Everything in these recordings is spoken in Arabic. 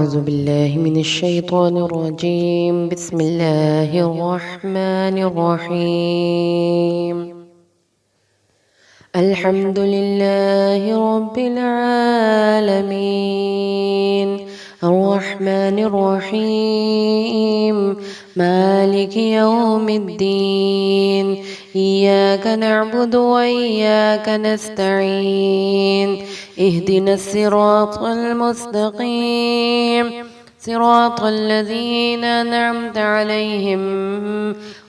أعوذ بالله من الشيطان الرجيم. بسم الله الرحمن الرحيم. الحمد لله رب العالمين، الرحمن الرحيم، مالك يوم الدين. إياك نعبد وإياك نستعين. اهدنا الصراط المستقيم، صراط الذين أنعمت عليهم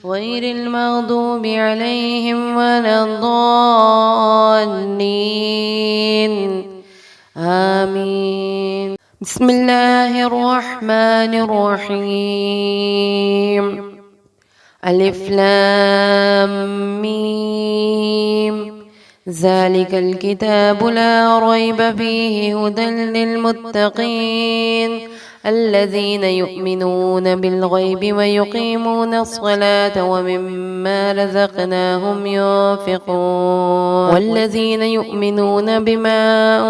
غير المغضوب عليهم ولا الضالين. آمين. بسم الله الرحمن الرحيم. ألف لام ميم. ذلك الكتاب لا ريب فيه هدى للمتقين الذين يؤمنون بالغيب ويقيمون الصلاة ومما رزقناهم ينفقون والذين يؤمنون بما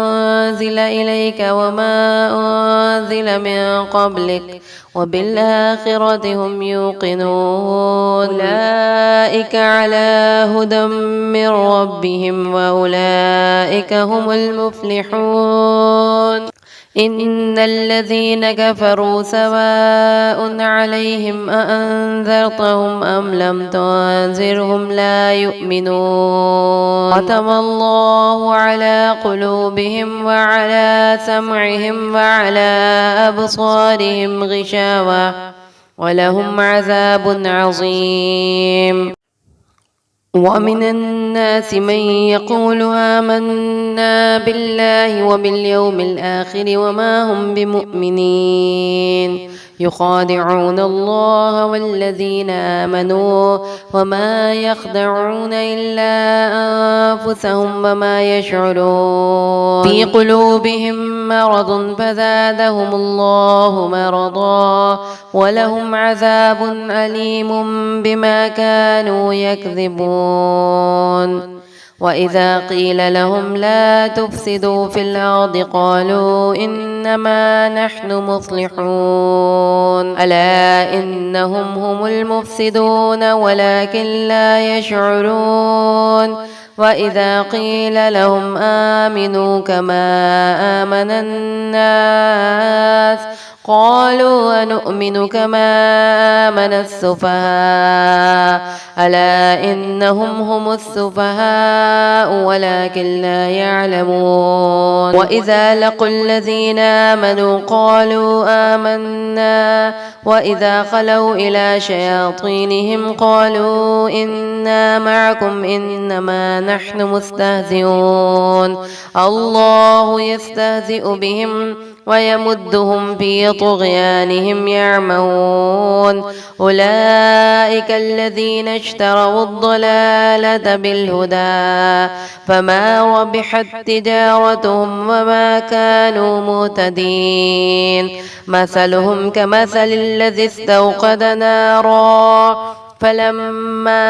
أنزل إليك وما أنزل من قبلك وبالآخرة هم يوقنون أولئك على هدى من ربهم وأولئك هم المفلحون. إن الذين كفروا سواء عليهم أأنذرتهم أم لم تنذرهم لا يؤمنون. ختم الله على قلوبهم وعلى سمعهم وعلى أبصارهم غشاوة ولهم عذاب عظيم. ومن الناس من يقول آمنا بالله وباليوم الآخر وما هم بمؤمنين يخادعون الله والذين آمنوا وما يخدعون إلا أنفسهم وما يشعرون. في قلوبهم مرض فزادهم الله مرضا ولهم عذاب أليم بما كانوا يكذبون. وإذا قيل لهم لا تفسدوا في الأرض قالوا إنما نحن مصلحون ألا إنهم هم المفسدون ولكن لا يشعرون. وإذا قيل لهم آمنوا كما آمن الناس قالوا أنؤمن كما آمن السفهاء ألا إنهم هم السفهاء ولكن لا يعلمون. وإذا لقوا الذين آمنوا قالوا آمنا وإذا خلوا إلى شياطينهم قالوا إنا معكم إنما نحن مستهزئون. الله يستهزئ بهم ويمدهم في طغيانهم يعمهون. أولئك الذين اشتروا الضلالة بالهدى فما ربحت تجارتهم وما كانوا مهتدين. مثلهم كمثل الذي استوقد نارا فلما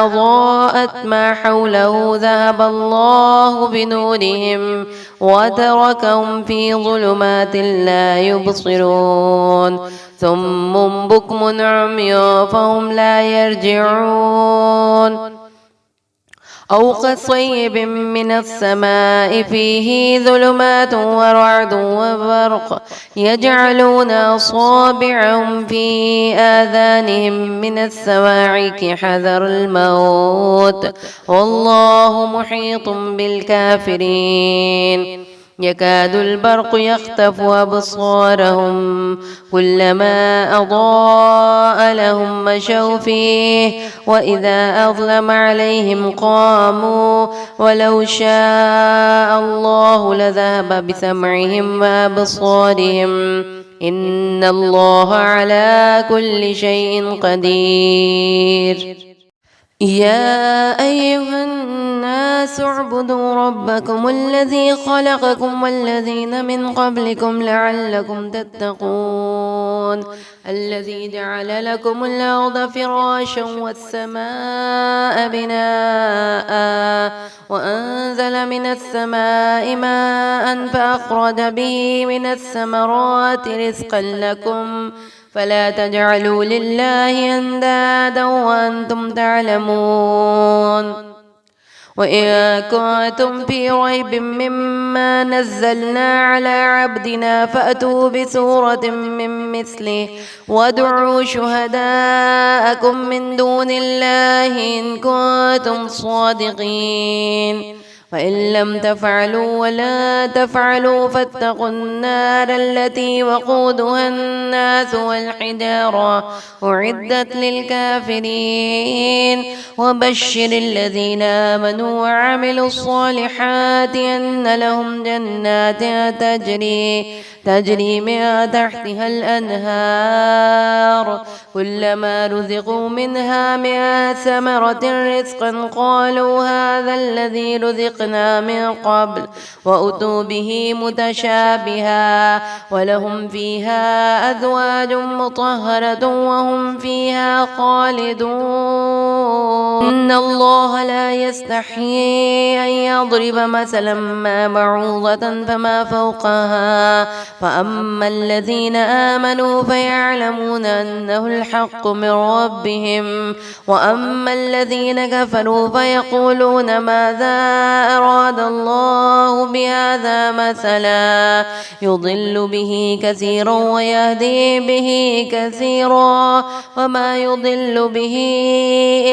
أضاءت ما حوله ذهب الله بنورهم وتركهم في ظلمات لا يبصرون. ثم بكم عمي فهم لا يرجعون. أو كصيب من السماء فيه ظلمات ورعد وبرق يجعلون أصابعهم في آذانهم من الصواعق حذر الموت والله محيط بالكافرين. يكاد البرق يخطف أبصارهم كلما أضاء لهم مشوا فيه وإذا أظلم عليهم قاموا ولو شاء الله لذهب بسمعهم وأبصارهم إن الله على كل شيء قدير. يا أيها الناس اعبدوا ربكم الذي خلقكم والذين من قبلكم لعلكم تتقون الذي جعل لكم الأرض فراشا والسماء بناء وأنزل من السماء ماء فأخرج به من الثمرات رزقا لكم فلا تجعلوا لله أندادا وأنتم تعلمون وإن كنتم في ريب مما نزلنا على عبدنا فأتوا بسورة من مثله وادعوا شهداءكم من دون الله إن كنتم صادقين فإن لم تفعلوا ولا تفعلوا فاتقوا النار التي وقودها الناس والحجارة أعدت للكافرين وبشر الذين آمنوا وعملوا الصالحات أن لهم جنات تجري من تحتها الأنهار كلما رزقوا منها من ثمرة رزقا قالوا هذا الذي رزقنا من قبل وأتوا به متشابها ولهم فيها أزواج مطهرة وهم فيها خالدون إن الله لا يستحيي أن يضرب مثلا ما بعوضة فما فوقها فأما الذين آمنوا فيعلمون أنه الحق من ربهم وأما الذين كفروا فيقولون ماذا أراد الله بهذا مثلا يضل به كثيرا ويهدي به كثيرا وما يضل به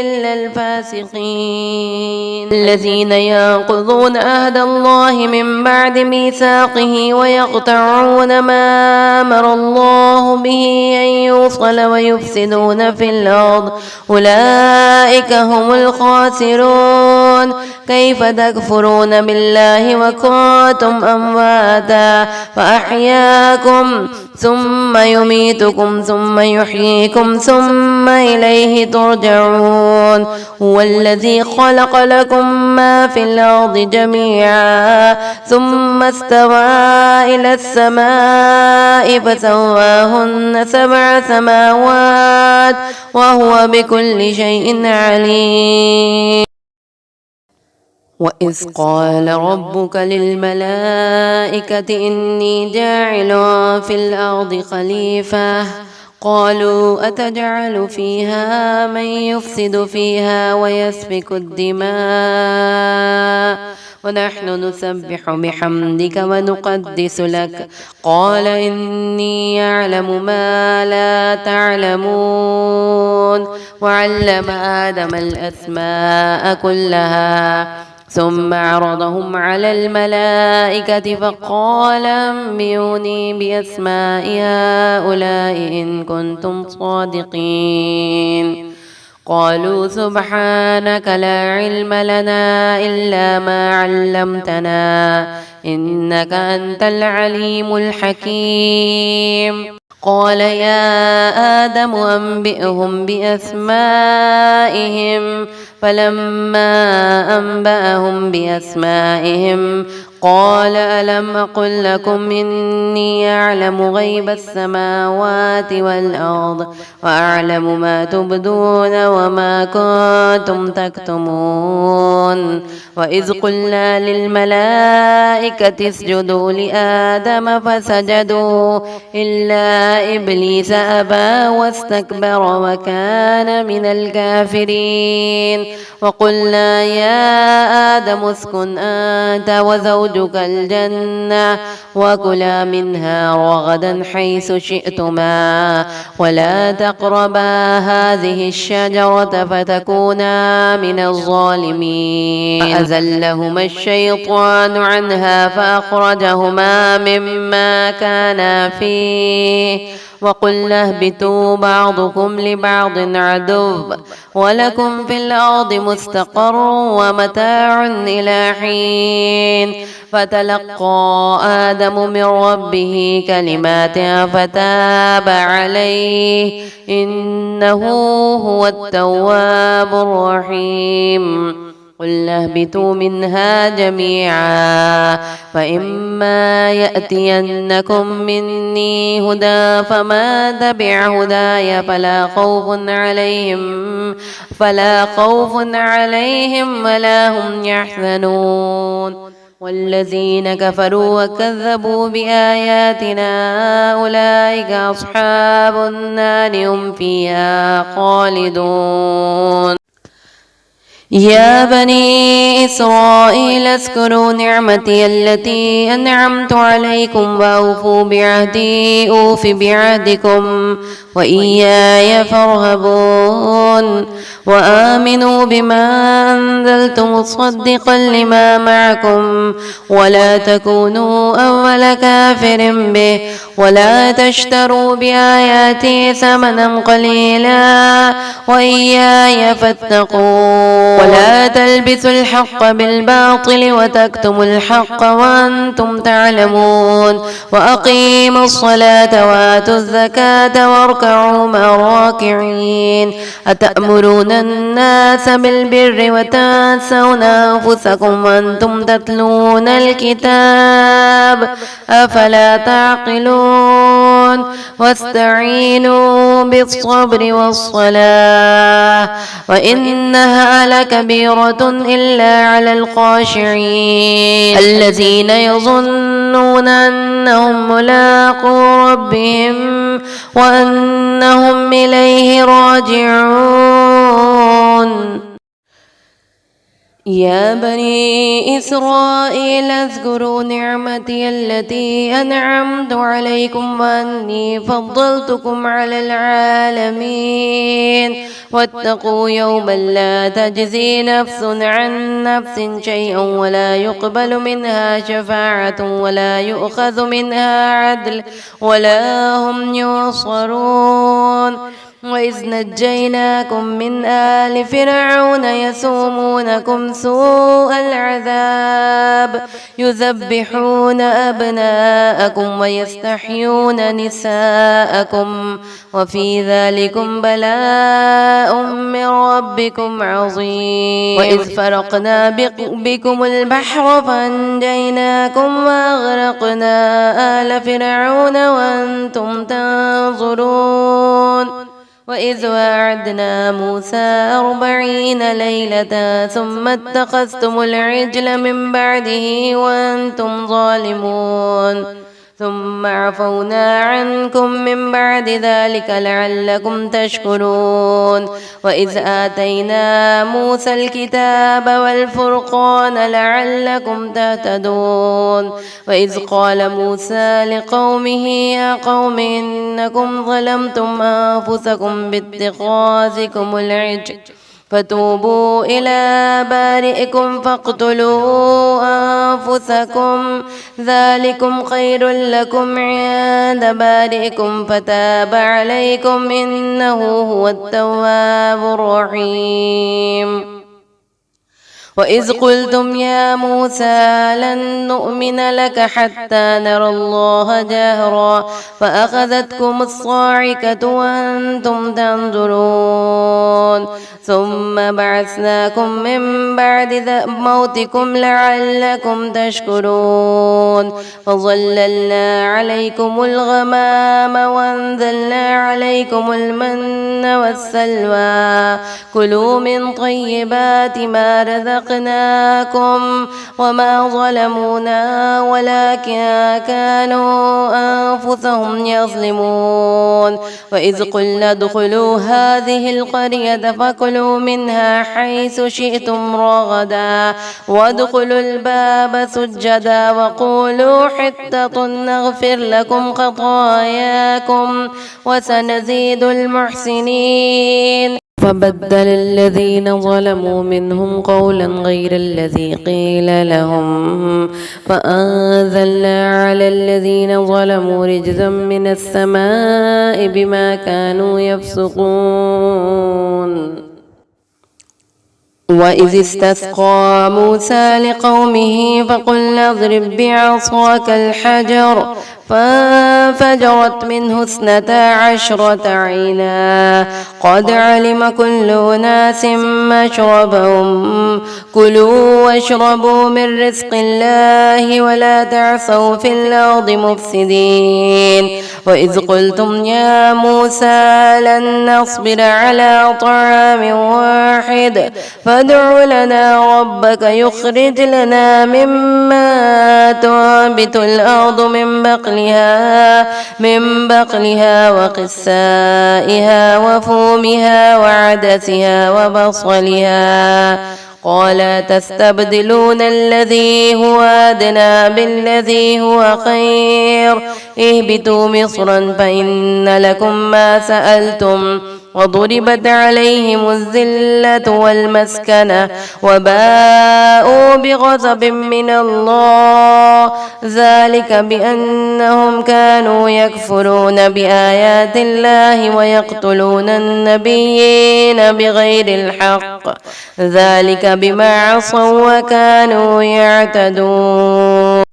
إلا الفاسقين الذين ينقضون عهد الله من بعد ميثاقه ويقطعون ما أمر الله به أن يوصل ويفسدون في الأرض أولئك هم الخاسرون كيف تكفرون بالله وكنتم أمواتا فأحياكم ثم يميتكم ثم يحييكم ثم إليه ترجعون هو الذي خلق لكم ما في الأرض جميعا ثم استوى إلى السماء فسواهن 7 سماوات وهو بكل شيء عليم وإذ قال ربك للملائكة إني جاعل في الأرض خليفة قالوا أتجعل فيها من يفسد فيها ويسفك الدماء ونحن نسبح بحمدك ونقدس لك قال إني أعلم ما لا تعلمون وعلم آدم الأسماء كلها ثم عرضهم على الملائكة فقال أنبئوني بأسماء هؤلاء إن كنتم صادقين قالوا سبحانك لا علم لنا إلا ما علمتنا إنك أنت العليم الحكيم قال يا آدم أنبئهم بأسمائهم فلما أنبأهم بأسمائهم قال ألم أقل لكم إني أعلم غيب السماوات والأرض وأعلم ما تبدون وما كنتم تكتمون وإذ قلنا للملائكة اسجدوا لآدم فسجدوا إلا إبليس أبى واستكبر وكان من الكافرين وقلنا يا آدم اسكن أنت وزوجك الجنة وكلا منها رغدا حيث شئتما ولا تقربا هذه الشجرة فتكونا من الظالمين فأزلهما الشيطان عنها فأخرجهما مما كانا فيه وقلنا اهبطوا بعضكم لبعض عدو ولكم في الأرض مستقر ومتاع إلى حين فتلقى آدم من ربه كلمات فتاب عليه إنه هو التواب الرحيم قلنا اهبطوا منها جميعا فإما يأتينكم مني هدى فما تبع هداي فلا خوف عليهم ولا هم يحزنون والذين كفروا وكذبوا بآياتنا أولئك أصحاب النار هم فيها خالدون يا بني إسرائيل اذكروا نعمتي التي أنعمت عليكم وأوفوا بعهدي أوف بعهدكم وإياي فارهبون وآمنوا بما أنزلت مصدقا لما معكم ولا تكونوا أول كافر به ولا تشتروا بآياتي ثمنا قليلا وإياي فاتقون ولا تلبسوا الحق بالباطل وتكتموا الحق وأنتم تعلمون وأقيموا الصلاة وآتوا الزكاة واركعوا مع الراكعين أتأمرون الناس بالبر وتنسون أنفسكم وأنتم تتلون الكتاب أفلا تعقلون واستعينوا بالصبر والصلاة وإنها لكبيرة إلا على الخاشعين الذين يظنون أنهم ملاقو ربهم وأنهم إليه راجعون يا بني إسرائيل اذكروا نعمتي التي أنعمت عليكم وأني فضلتكم على العالمين واتقوا يوما لا تجزي نفس عن نفس شيئا ولا يقبل منها شفاعة ولا يؤخذ منها عدل ولا هم ينصرون وإذ نجيناكم من آل فرعون يسومونكم سوء العذاب يذبحون أبناءكم ويستحيون نساءكم وفي ذلكم بلاء من ربكم عظيم وإذ فرقنا بكم البحر فأنجيناكم وأغرقنا آل فرعون وأنتم تنظرون وإذ واعدنا موسى 40 ليلة ثم اتخذتم العجل من بعده وأنتم ظالمون ثم عفونا عنكم من بعد ذلك لعلكم تشكرون وإذ آتينا موسى الكتاب والفرقان لعلكم تهتدون وإذ قال موسى لقومه يا قوم إنكم ظلمتم أنفسكم باتخاذكم العجل فتوبوا إلى بارئكم فاقتلوا أنفسكم ذلكم خير لكم عند بارئكم فتاب عليكم إنه هو التواب الرحيم وإذ قلتم يا موسى لن نؤمن لك حتى نرى الله جاهرا فأخذتكم الصاعقة وأنتم تنظرون ثم بعثناكم من بعد موتكم لعلكم تشكرون فظللنا عليكم الغمام وأنزلنا عليكم المن والسلوى كلوا من طيبات ما رزقناكم وما ظلمونا ولكن كانوا أنفسهم يظلمون وإذ قلنا ادخلوا هذه القرية فكلوا منها حيث شئتم رغدا وادخلوا الباب سجدا وقولوا حطة نغفر لكم خطاياكم وسنزيد المحسنين فبدل الذين ظلموا منهم قولا غير الذي قيل لهم فأنزلنا على الذين ظلموا رجزا من السماء بما كانوا يفسقون. وإذ استسقى موسى لقومه فقلنا اضرب بعصاك الحجر فانفجرت منه 12 عينا قد علم كل أناس مشربهم كلوا واشربوا من رزق الله ولا تعثوا في الأرض مفسدين. وإذ قلتم يا موسى لن نصبر على طعام واحد فادع لنا ربك يخرج لنا مما تنبت الأرض من بقلها وقثائها وفومها وعدسها وبصلها قال تستبدلون الذي هو أدنى بالذي هو خير اهبطوا مصرا فإن لكم ما سألتم وضربت عليهم الذلة والمسكنة وباءوا بغضب من الله ذلك بأنهم كانوا يكفرون بآيات الله ويقتلون النبيين بغير الحق ذلك بما عصوا وكانوا يعتدون.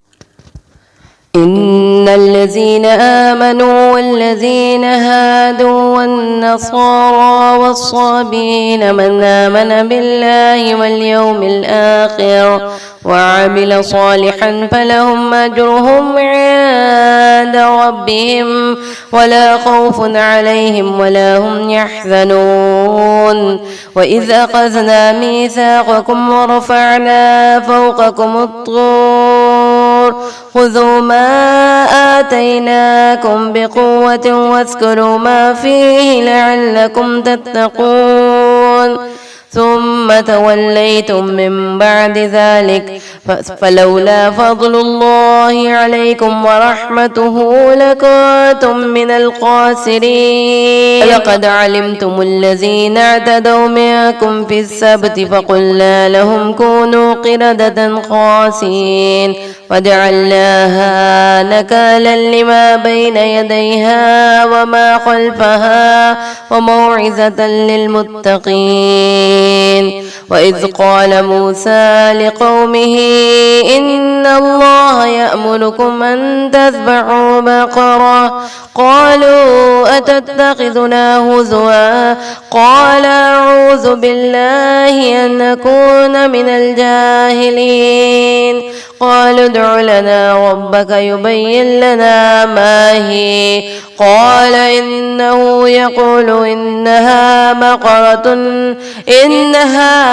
إن الذين آمنوا والذين هادوا والنصارى والصابين من آمن بالله واليوم الآخر وعمل صالحا فلهم أجرهم عند ربهم ولا خوف عليهم ولا هم يحزنون. وإذ أخذنا ميثاقكم ورفعنا فوقكم الطور خذوا ما آتيناكم بقوة واذكروا ما فيه لعلكم تتقون ثم توليتم من بعد ذلك فلولا فضل الله عليكم ورحمته لكنتم من الخاسرين. لقد علمتم الذين اعتدوا منكم في السبت فقلنا لهم كونوا قردة خاسئين وجعلناها نكالا لما بين يديها وما خلفها وموعظة للمتقين. وإذ قال موسى لقومه إن الله يأمركم أن تذبحوا بقرة قالوا أتتخذنا هزوا قال أعوذ بالله أن نكون من الجاهلين. قالوا ادع لنا ربك يبين لنا ما هي قال إنه يقول إنها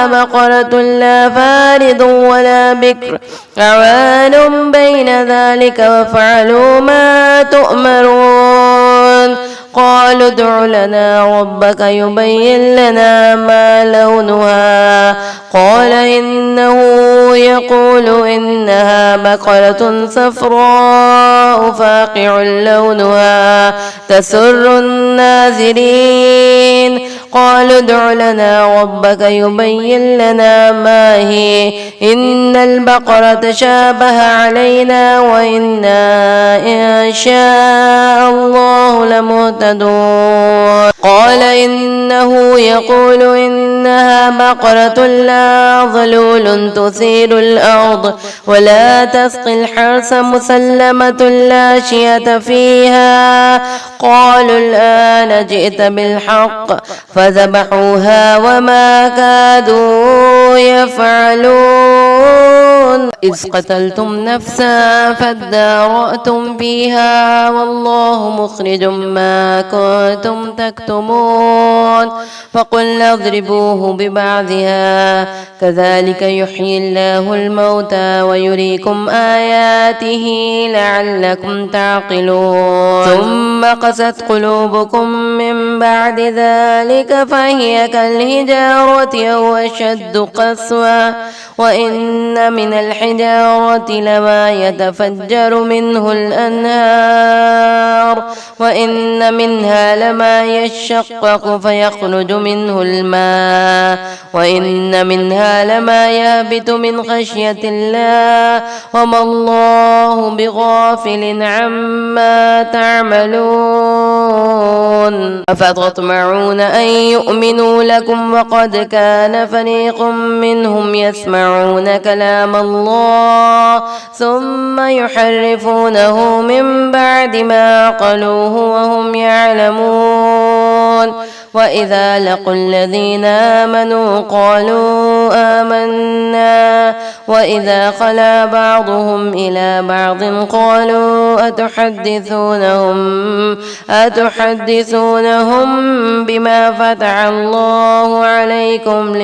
بقرة لا فارض ولا بكر عوان بين ذلك وفعلوا ما تؤمرون. قالوا ادع لنا ربك يبين لنا ما لونها قال إنه يقول إنها بقرة صفراء فاقع لونها تسر الناظرين. قالوا ادع لنا ربك يبين لنا ما هي إن البقرة شابه علينا وإنا إن شاء الله لمهتدون. قال إنه يقول إنها بقرة لا ظلول تثير الأرض ولا تسقي الحرث مسلمة لا شية فيها. قالوا الآن جئت بالحق فذبحوها وما كادوا يفعلون. إذ قتلتم نفسا فادارأتم فيها والله مخرج ما كنتم تكتمون. فقلنا اضربوه ببعضها كذلك يحيي الله الموتى ويريكم آياته لعلكم تعقلون. ثم قست قلوبكم من بعد ذلك فهي كالحجارة أو أشد قسوة وإن من الحجارة لما يتفجر منه الأنهار وإن منها لما يشقق فيخرج منه الماء وإن منها لما يهبط من خشية الله وما الله بغافل عما تعملون أفتطمعون أن يؤمنوا لكم وقد كان فريق منهم يسمعون كلام الله ثم يحرفونه من بعد ما عقلوه وهم يعلمون وإذا لقوا الذين آمنوا قالوا آمنا وإذا خلا بعضهم إلى بعض قالوا أتحدثونهم بما فتح الله عليكم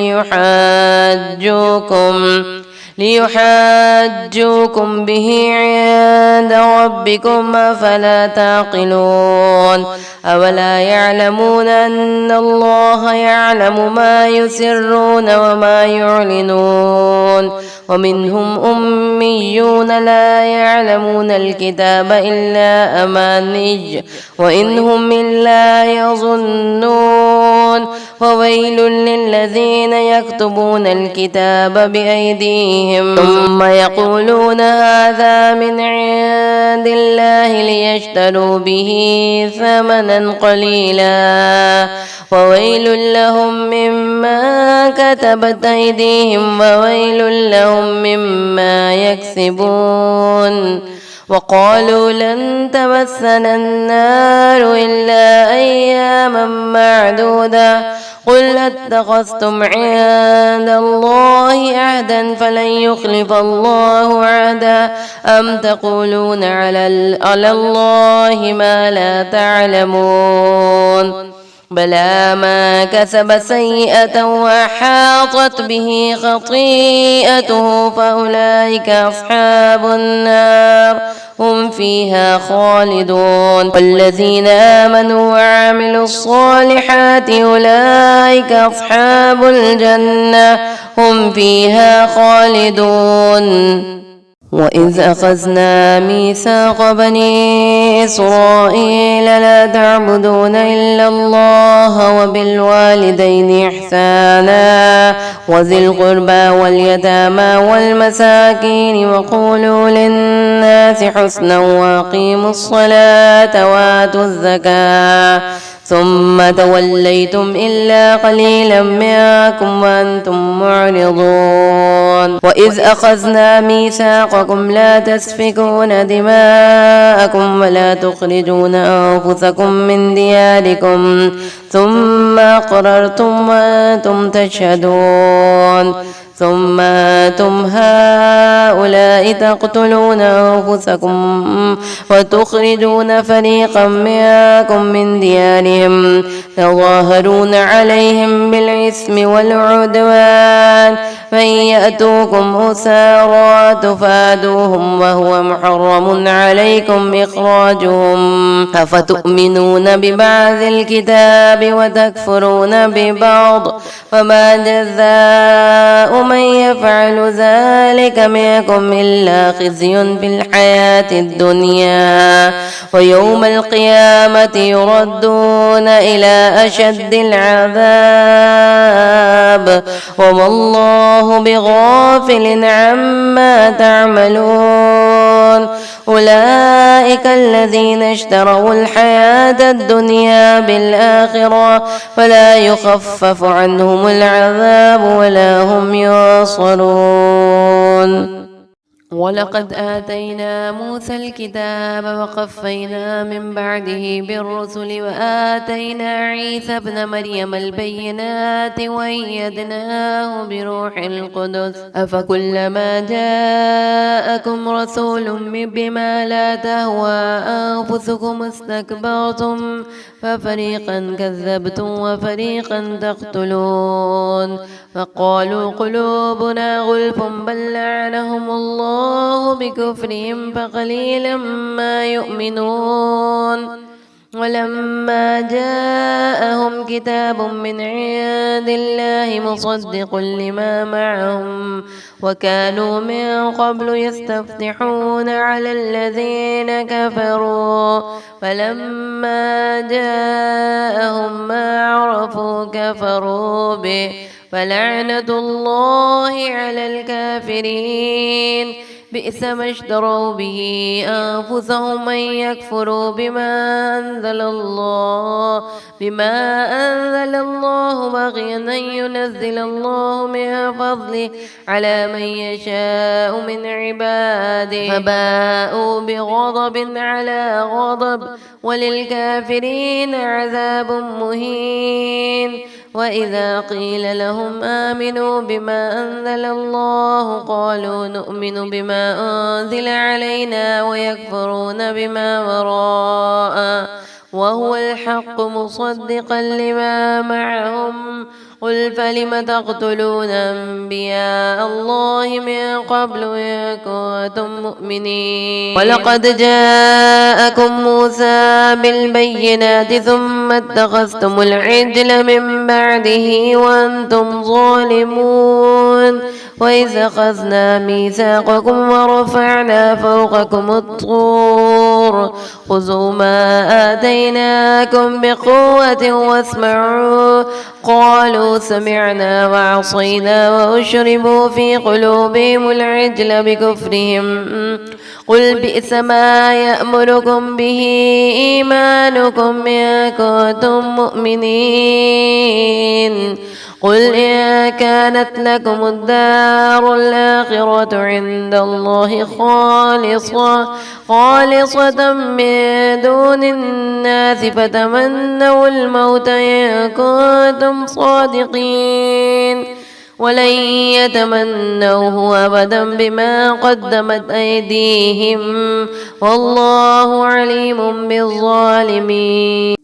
ليحاجوكم به عند ربكم أفلا تعقلون أولا يعلمون أن الله يعلم ما يسرون وما يعلنون ومنهم أميون لا يعلمون الكتاب إلا أماني وإن هم إلا يظنون وويل للذين يكتبون الكتاب بأيديهم ثم يقولون هذا من عند الله ليشتروا به ثمنا قليلا وويل لهم مما كتبت أيديهم وويل لهم مما يكسبون وقالوا لن تمسنا النار إلا أياما معدودة قل اتخذتم عند الله عهدا فلن يخلف الله عهدا أم تقولون على الله ما لا تعلمون بلى ما كسب سيئة وأحاطت به خطيئته فأولئك أصحاب النار هم فيها خالدون والذين آمنوا وعملوا الصالحات أولئك أصحاب الجنة هم فيها خالدون وإذ أخذنا ميثاق بني إسرائيل لا تعبدون إلا الله وبالوالدين إحسانا وذي القربى واليتامى والمساكين وقولوا للناس حسنا وأقيموا الصلاة وآتوا الزكاة ثم توليتم إلا قليلا منكم وأنتم معرضون وإذ أخذنا ميثاقكم لا تسفكون دماءكم ولا تخرجون أنفسكم من دياركم ثم أقررتم وأنتم تشهدون ثم أنتم هؤلاء تقتلون أنفسكم وتخرجون فريقا منكم من ديارهم تظاهرون عليهم بالإثم والعدوان فإن يأتوكم أسارى تفادوهم وهو محرم عليكم إخراجهم أفتؤمنون ببعض الكتاب وتكفرون ببعض فما جزاء من يفعل ذلك منكم إلا خزي في الحياة الدنيا ويوم القيامة يردون إلى أشد العذاب وما الله بغافل عما تعملون أولئك الذين اشتروا الحياة الدنيا بالآخرة فلا يخفف عنهم العذاب ولا هم ينصرون ولقد آتينا موسى الكتاب وقفينا من بعده بالرسل وآتينا عيسى ابن مريم البينات وأيدناه بروح القدس أفكلما جاءكم رسول بما لا تهوى أنفسكم استكبرتم ففريقا كذبتم وفريقا تقتلون فقالوا قلوبنا غلف بل لعنهم الله بكفرهم فقليلا ما يؤمنون ولما جاءهم كتاب من عند الله مصدق لما معهم وكانوا من قبل يستفتحون على الذين كفروا فلما جاءهم ما عرفوا كفروا به فلعنة الله على الكافرين بئس ما اشتروا به أنفسهم أن يكفروا بما أنزل الله بغيا أن ينزل الله من فضله على من يشاء من عباده فباءوا بغضب على غضب وللكافرين عذاب مهين وإذا قيل لهم آمنوا بما أنزل الله قالوا نؤمن بما أنزل علينا ويكفرون بما وراءه وهو الحق مصدقا لما معهم قل فلم تقتلون أنبياء الله من قبل إن كنتم مؤمنين ولقد جاءكم موسى بالبينات ثم اتخذتم العجل من بعده وأنتم ظالمون وإذ أخذنا ميثاقكم ورفعنا فوقكم الطور خذوا ما آتيناكم بقوة واسمعوا قالوا سمعنا وعصينا وأشربوا في قلوبهم العجل بكفرهم قل بئس ما يأمركم به إيمانكم إن كنتم مؤمنين قل إن كانت لكم الدار الآخرة عند الله خالصة من دون الناس فتمنوا الموت إن كنتم صادقين ولن يتمنوه أبدا بما قدمت أيديهم والله عليم بالظالمين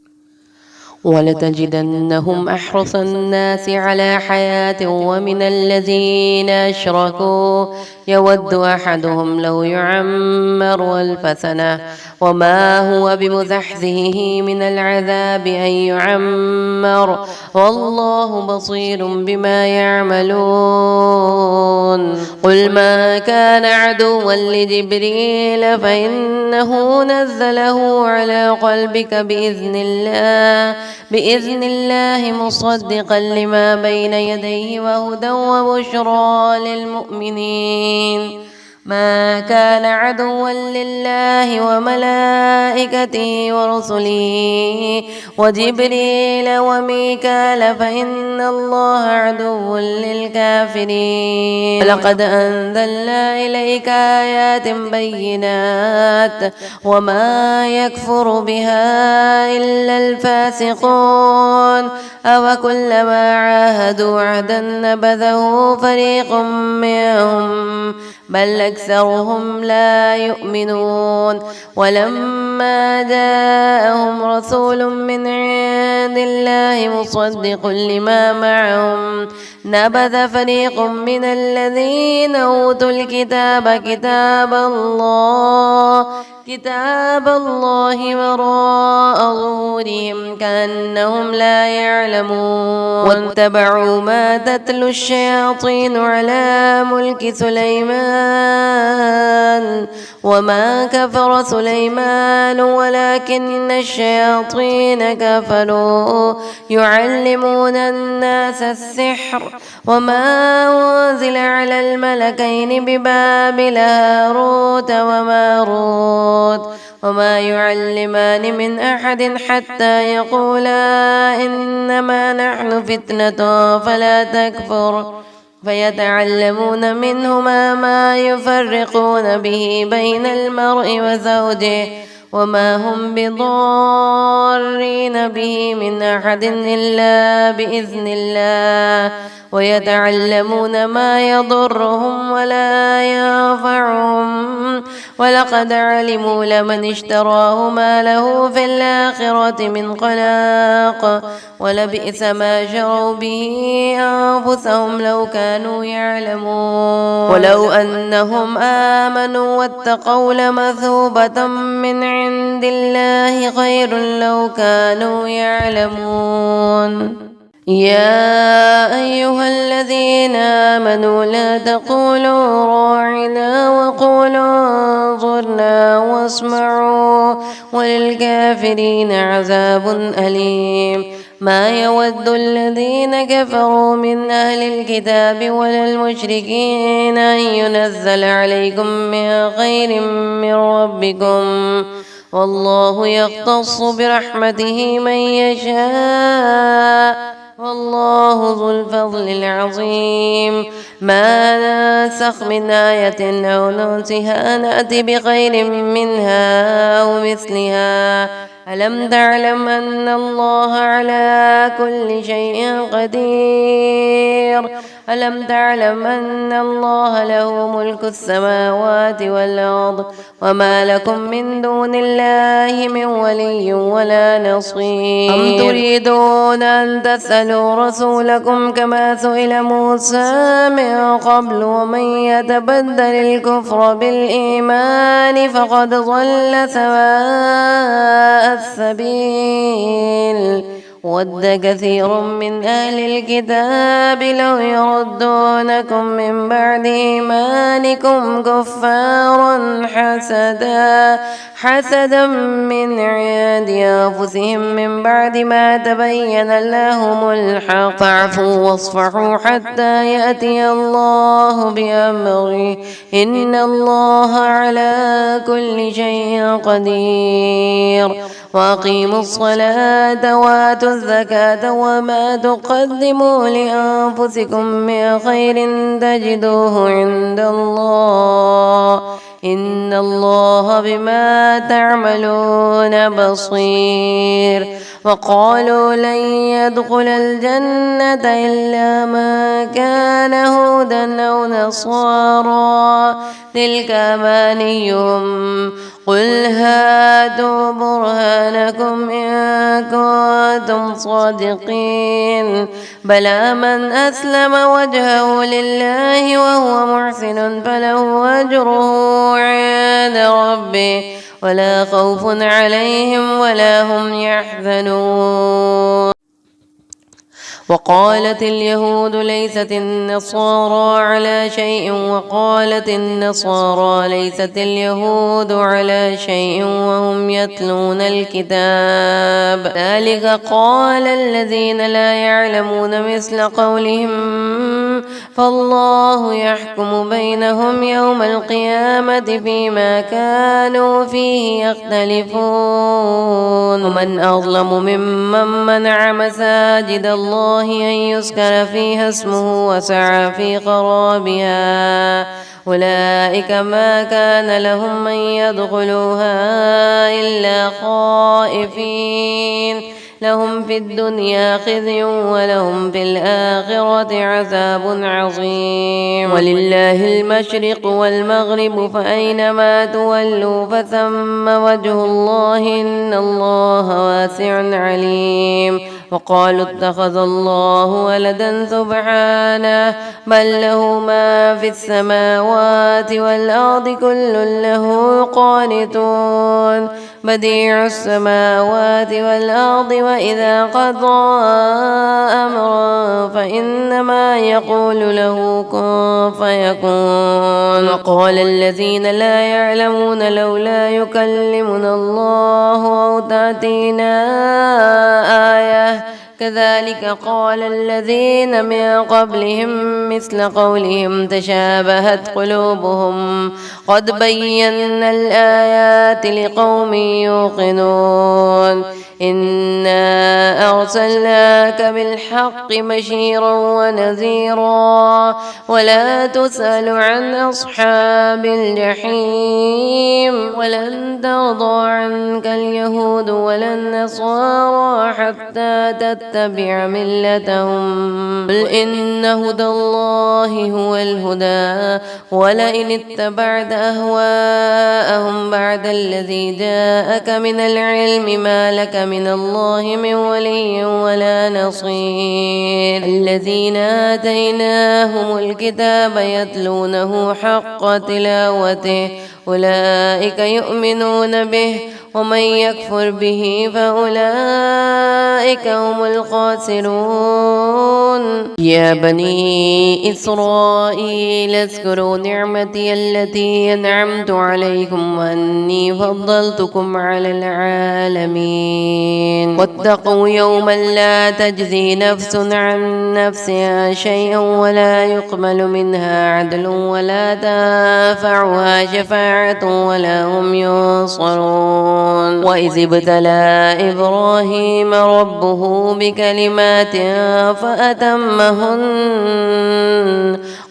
ولتجدنهم أحرص الناس على حياة ومن الذين أشركوا يود أحدهم لو يعمر 1000 سنة وما هو بمزحزحه من العذاب أن يعمر والله بصير بما يعملون قل ما كان عدوا لجبريل فإنه نزله على قلبك بإذن الله مصدقا لما بين يديه وهدى وبشرى للمؤمنين ما كان عدوا لله وملائكته ورسله وجبريل وميكال فإن الله عدو للكافرين ولقد أنزلنا إليك آيات بينات وما يكفر بها إلا الفاسقون أوكلما عاهدوا عهدا نبذه فريق منهم بل أكثرهم لا يؤمنون ولما جاءهم رسول من عند الله مصدق لما معهم نبذ فريق من الذين أوتوا الكتاب كتاب الله وراء ظهورهم كأنهم لا يعلمون واتبعوا ما تتلو الشياطين على ملك سليمان وما كفر سليمان ولكن الشياطين كفروا يعلمون الناس السحر وما أنزل على الملكين ببابل هاروت وماروت وما يعلمان من أحد حتى يقولا إنما نحن فتنة فلا تكفر فيتعلمون منهما ما يفرقون به بين المرء وزوجه وما هم بضارين به من أحد إلا بإذن الله ويتعلمون ما يضرهم ولا ينفعهم ولقد علموا لمن اشتراه ما له في الآخرة من خلاق ولبئس ما شروا به أنفسهم لو كانوا يعلمون ولو أنهم آمنوا واتقوا لمثوبة من عند الله خير لو كانوا يعلمون يا أيها الذين آمنوا لا تقولوا راعنا وقولوا انظرنا واسمعوا وللكافرين عذاب أليم ما يود الذين كفروا من أهل الكتاب ولا المشركين أن ينزل عليكم من خير من ربكم والله يختص برحمته من يشاء والله ذو الفضل العظيم ما ننسخ من آية أو ننسها نأتي بخير منها أو مثلها ألم تعلم أن الله على كل شيء قدير ألم تعلم أن الله له ملك السماوات والأرض وما لكم من دون الله من ولي ولا نصير أم تريدون أن تسألوا رسولكم كما سئل موسى من قبل ومن يتبدل الكفر بالإيمان فقد ضل سواء السبيل ود كثير من أهل الكتاب لو يردونكم من بعد إيمانكم كفارا حسدا من عند أنفسهم من بعد ما تبين لهم الحق فاعفوا واصفحوا حتى يأتي الله بأمره إن الله على كل شيء قدير وأقيموا الصلاة وآتوا الزكاة وما تقدموا لأنفسكم من خير تجدوه عند الله إن الله بما تعملون بصير وقالوا لن يدخل الجنة إلا من كان هودا أو نصارى تلك أمانيهم قل هاتوا برهانكم إن كنتم صادقين بلى من أسلم وجهه لله وهو محسن فله أجره عند ربه ولا خوف عليهم ولا هم يحزنون وقالت اليهود ليست النصارى على شيء وقالت النصارى ليست اليهود على شيء وهم يتلون الكتاب ذلك قال الذين لا يعلمون مثل قولهم فالله يحكم بينهم يوم القيامة فيما كانوا فيه يختلفون ومن أظلم ممن منع مساجد الله أن يذكر فيها اسمه وسعى في خرابها أولئك ما كان لهم من يدخلوها إلا خائفين لهم في الدنيا خزي ولهم في الآخرة عذاب عظيم ولله المشرق والمغرب فأينما تولوا فثم وجه الله إن الله واسع عليم وقالوا اتخذ الله ولدا سبحانه بل له ما في السماوات والأرض كل له قانتون بديع السماوات والأرض وإذا قضى أمرا فإنما يقول له كن فيكون وقال الذين لا يعلمون لولا يكلمنا الله أو تأتينا آية كذلك قال الذين من قبلهم مثل قولهم تشابهت قلوبهم قد بينا الآيات لقوم يوقنون إنا أرسلناك بالحق بشيرا ونذيرا ولا تسأل عن أصحاب الجحيم ولن ترضى عنك اليهود ولا النصارى حتى تتبع ملتهم قل إن هدى الله هو الهدى ولئن اتبعت أهواءهم بعد الذي جاءك من العلم ما لك من الله من ولي ولا نصير الذين آتيناهم الكتاب يتلونه حق تلاوته أولئك يؤمنون به ومن يكفر به فأولئك هم الخاسرون يا بني إسرائيل اذكروا نعمتي التي أنعمت عليكم وأني فضلتكم على العالمين واتقوا يوما لا تجزي نفس عن نفسها شيئا ولا يقبل منها عدل ولا تنفعها شفاعة ولا هم ينصرون وإذ ابتلى إبراهيم ربه بكلمات فأتمهن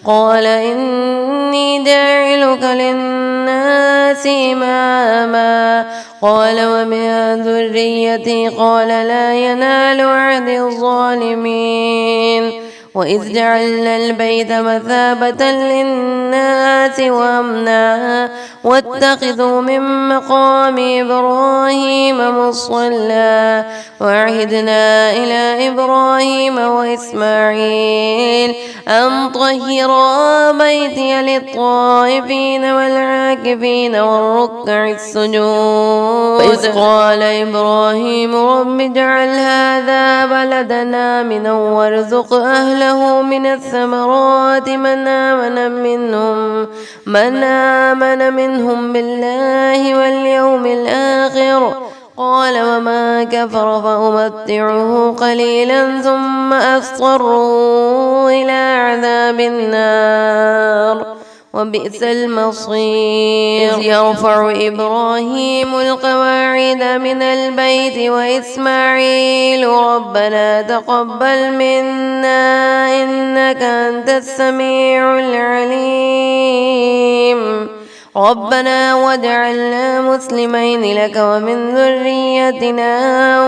قال إني جاعلك للناس إماما قال ومن ذريتي قال لا ينال عهد الظالمين وإذ جعلنا البيت مثابة للناس وأمنا واتخذوا من مقام إبراهيم مصلى وعهدنا إلى إبراهيم وإسماعيل أن طهرا بيتي للطائفين والعاكفين والركع السجود وإذ قال إبراهيم رب اجعل هذا بلدنا آمنا وارزق أهله من الثمرات من آمن منهم بالله واليوم الآخر قال وما كفر فأمتعه قليلا ثم أضطره إلى عذاب النار وبئس المصير إذ يرفع إبراهيم القواعد من البيت وإسماعيل ربنا تقبل منا إنك أنت السميع العليم ربنا واجعلنا مسلمين لك ومن ذريتنا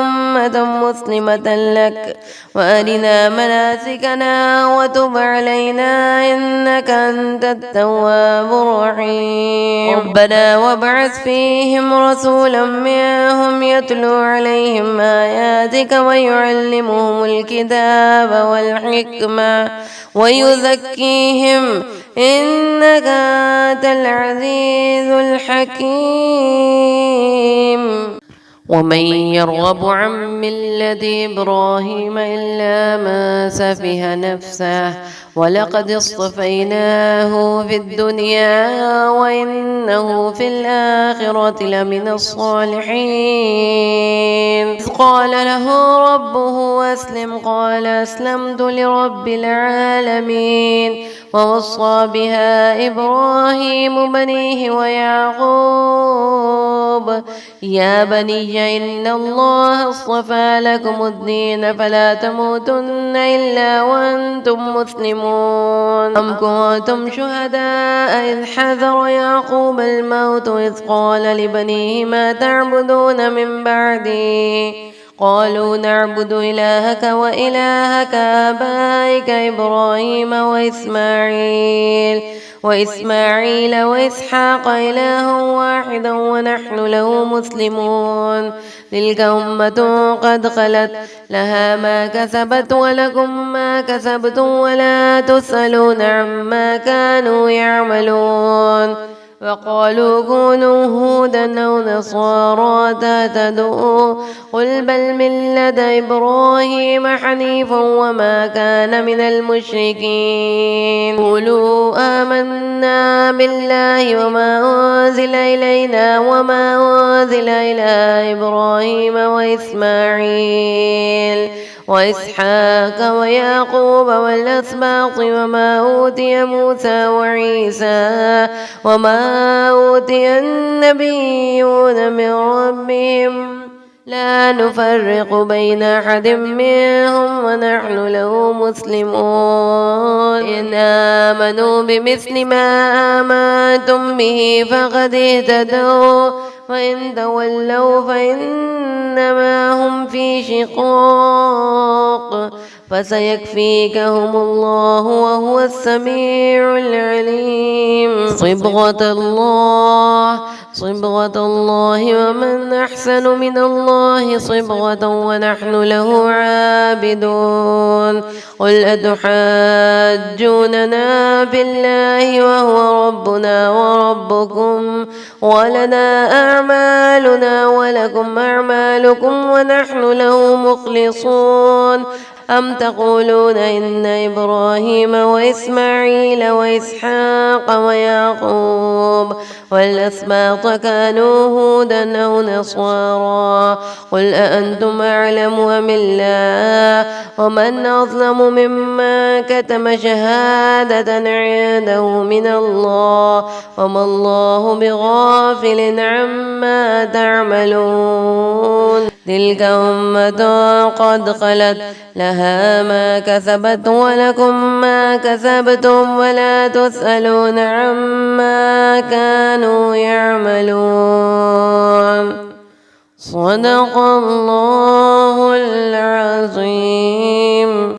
أمة مسلمة لك وأرنا مناسكنا وتب علينا إنك أنت التواب الرحيم ربنا وابعث فيهم رسولا منهم يتلو عليهم آياتك ويعلمهم الكتاب والحكمة ويزكيهم إنك أنت العزيز الحكيم ومن يرغب عن ملة إبراهيم إلا من سفه نفسه ولقد اصطفيناه في الدنيا وإنه في الآخرة لمن الصالحين إذ قال له ربه أسلم قال أسلمت لرب العالمين ووصى بها إبراهيم بنيه ويعقوب يا بني إن الله اصطفى لكم الدين فلا تموتن إلا وأنتم مسلمون أم كنتم شهداء إذ حذر يعقوب الموت إذ قال لبنيه ما تعبدون من بعدي قالوا نعبد إلهك وإلهك آبائك إبراهيم وإسماعيل وإسحاق إله واحدا ونحن له مسلمون تلك أمة قد خلت لها ما كسبت ولكم ما كسبتم ولا تسألون عما كانوا يعملون وقالوا كونوا هودا أو نصارى تهتدوا قل بل ملة إبراهيم حنيفا وما كان من المشركين قولوا آمنا بالله وما أنزل إلينا وما أنزل إلى إبراهيم وإسماعيل وإسحاق ويعقوب والأسباط وما أوتي موسى وعيسى وما أوتي النبيون من ربهم لا نفرق بين أحد منهم ونحن له مسلمون إن آمنوا بمثل ما آمنتم به فقد اهتدوا وإن تولوا فإنما هم في شقاق فسيكفيكهم الله وهو السميع العليم صبغة الله ومن أحسن من الله صبغة ونحن له عابدون قل أتحاجوننا بالله وهو ربنا وربكم ولنا أعمالنا ولكم أعمالكم ونحن له مخلصون أم تقولون إن إبراهيم وإسماعيل وإسحاق ويعقوب والأسباط كانوا هودا أو نصارى قل أأنتم أعلم أم الله ومن أظلم ممن كتم شهادة عنده من الله وما الله بغافل عما تعملون تلك أمة قد خلت لها ما كسبت ولكم ما كسبتم ولا تسألون عما كانوا يعملون صدق الله العظيم.